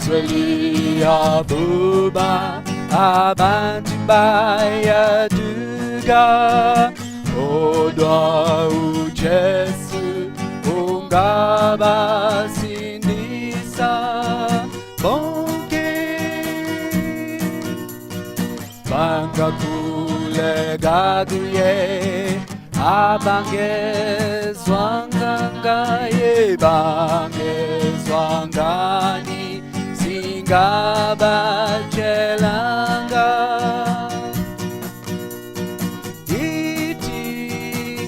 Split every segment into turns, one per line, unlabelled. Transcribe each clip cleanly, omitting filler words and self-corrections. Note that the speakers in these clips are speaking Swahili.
Israeli abuba abantu bayaduga odwa ujesu ungabasindisa bonke bangakulegaduye abangezwanga ngaye bangezwangani singabatshelanga ithi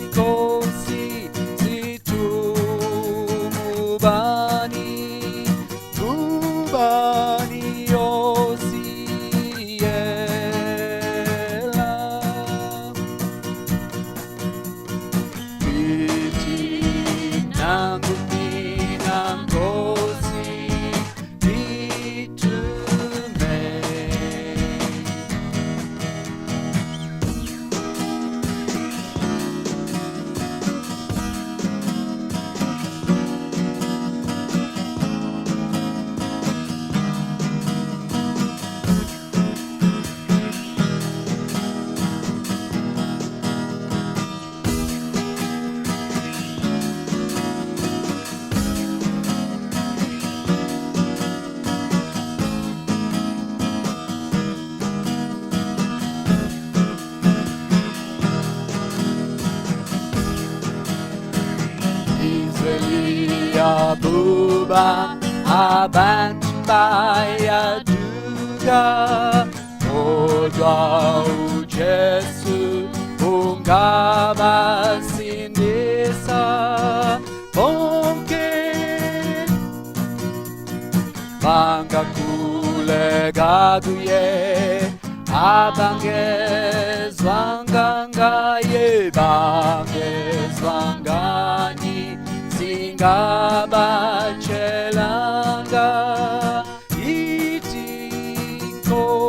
Nkosi situmubani ubani yosiyela ithi nangu mina Nkosi itume Israeli abuba abantu bayaduga kodwa uJesu ungabasindisa bonke bangakulegaduye abangezwanga ngaye bangezwangani singabatshelanga ithi Nkosi